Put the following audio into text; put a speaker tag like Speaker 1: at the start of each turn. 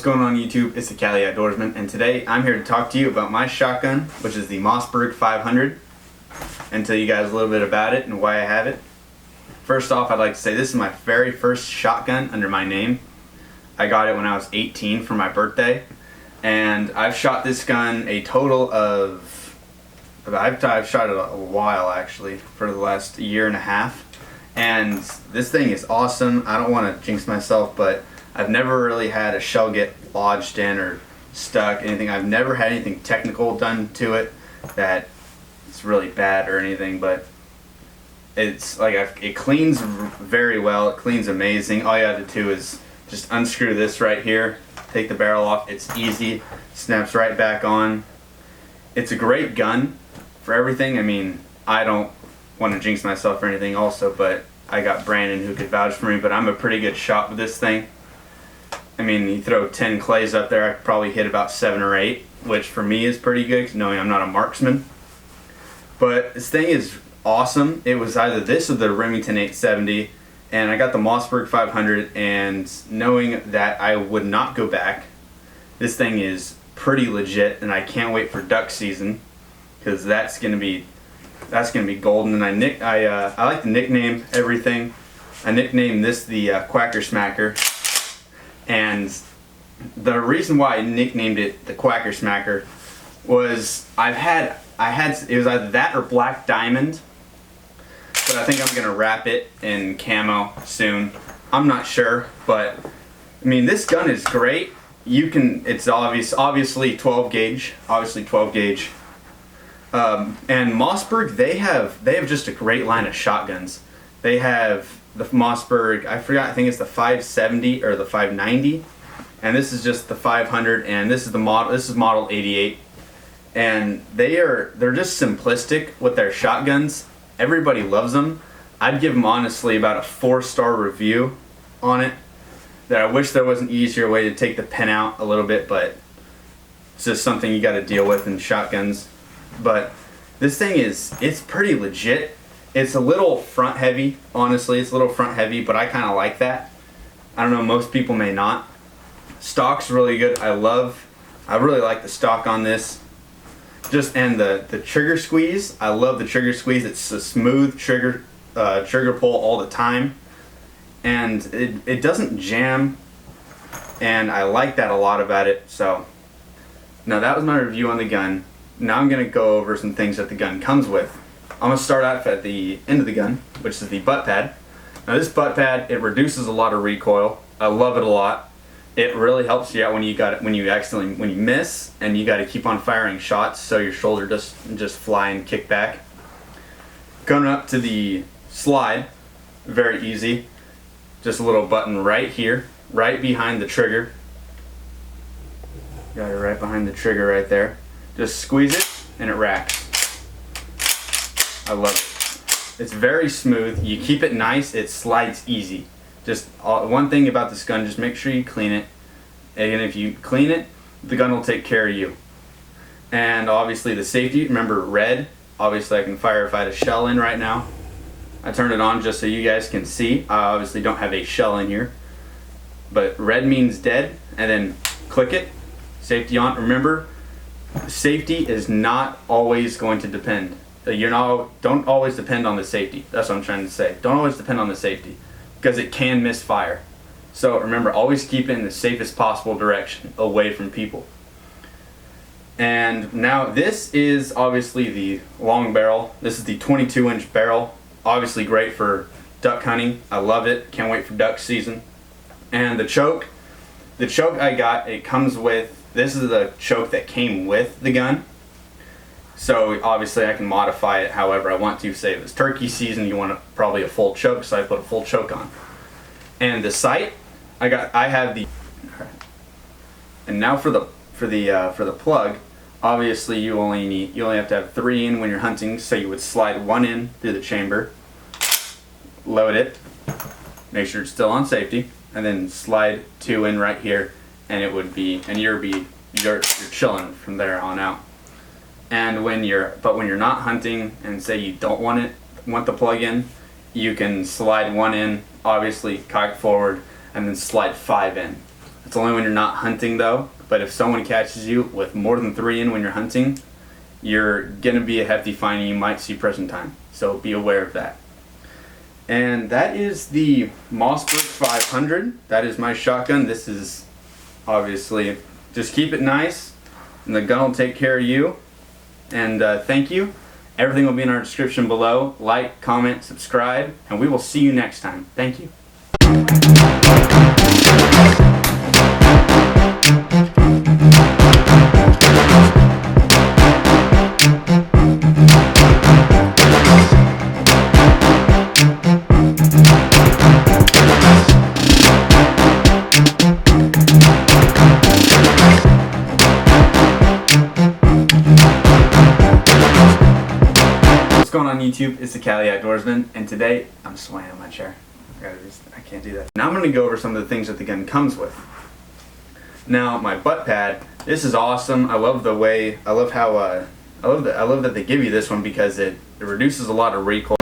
Speaker 1: going on YouTube? It's the Cali Outdoorsman, and today I'm here to talk to you about my shotgun, which is the Mossberg 500, and tell you guys a little bit about it and why I have it. First off, I'd like to say this is my very first shotgun under my name. I got it when I was 18 for my birthday, and I've shot this gun a total of, I've shot it a while actually, for the last year and a half, and this thing is awesome. I don't want to jinx myself, but I've never really had a shell get lodged in or stuck, anything. I've never had anything technical done to it that it's really bad or anything, but it's like it cleans very well. It cleans amazing. All you have to do is just unscrew this right here, take the barrel off. It's easy, snaps right back on. It's a great gun for everything. I mean, I don't want to jinx myself or anything also, but I got Brandon who could vouch for me, but I'm a pretty good shot with this thing. I mean, you throw 10 clays up there, I could probably hit about 7 or 8, which for me is pretty good, knowing I'm not a marksman. But this thing is awesome. It was either this or the Remington 870, and I got the Mossberg 500, and knowing that I would not go back, this thing is pretty legit, and I can't wait for duck season, because that's gonna be golden. And I like to nickname everything. I nicknamed this the Quacker Smacker. And the reason why I nicknamed it the Quacker Smacker was I had it was either that or Black Diamond, but I think I'm gonna wrap it in camo soon. I'm not sure, but I mean, this gun is great. It's obviously 12 gauge, and Mossberg, they have just a great line of shotguns. They have the Mossberg, I think it's the 570 or the 590, and this is just the 500, and this is model 88, and they're just simplistic with their shotguns. Everybody loves them. I'd give them honestly about a 4-star review on it. That I wish there was an easier way to take the pen out a little bit, but it's just something you got to deal with in shotguns. But this thing it's pretty legit. It's a little front heavy, honestly. It's a little front heavy, but I kind of like that. I don't know, most people may not. Stock's really good. I really like the stock on this. And the trigger squeeze. I love the trigger squeeze. It's a smooth trigger pull all the time, and it doesn't jam, and I like that a lot about it. So now that was my review on the gun. Now I'm gonna go over some things that the gun comes with. I'm going to start off at the end of the gun, which is the butt pad. Now this butt pad, it reduces a lot of recoil. I love it a lot. It really helps you out when you miss and you got to keep on firing shots so your shoulder doesn't just fly and kick back. Going up to the slide, very easy. Just a little button right here, right behind the trigger. Got it right behind the trigger right there. Just squeeze it and it racks. I love it. It's very smooth. You keep it nice, it slides easy. Just one thing about this gun, just make sure you clean it. And if you clean it, the gun will take care of you. And obviously the safety, remember red. Obviously I can fire if I had a shell in right now. I turned it on just so you guys can see. I obviously don't have a shell in here. But red means dead, and then click it. Safety on. Remember, safety is not always going to depend. Don't always depend on the safety. That's what I'm trying to say. Don't always depend on the safety, because it can misfire. So remember, always keep it in the safest possible direction, away from people. And now this is obviously the long barrel. This is the 22-inch barrel. Obviously great for duck hunting. I love it. Can't wait for duck season. And the choke I got, it comes with, this is the choke that came with the gun. So obviously I can modify it however I want to. Say if it's turkey season, you want probably a full choke, so I put a full choke on. And the sight, I have the. And now for the plug, obviously you only have to have 3 in when you're hunting. So you would slide 1 in through the chamber, load it, make sure it's still on safety, and then slide 2 in right here, and you're chilling from there on out. And when you're not hunting and say you don't want the plug in, you can slide 1 in, obviously cock forward, and then slide 5 in. It's only when you're not hunting though. But if someone catches you with more than 3 in when you're hunting, you're gonna be a hefty fine and you might see prison time. So be aware of that. And that is the Mossberg 500. That is my shotgun. This is obviously, just keep it nice and the gun will take care of you. And thank you. Everything will be in our description below. Like, comment, subscribe, and we will see you next time. Thank you. What's going on YouTube? It's the Cali Outdoorsman, and today I'm swaying on my chair. I can't do that. Now I'm going to go over some of the things that the gun comes with. Now my butt pad. This is awesome. I love the way. I love how. I love that they give you this one because it reduces a lot of recoil.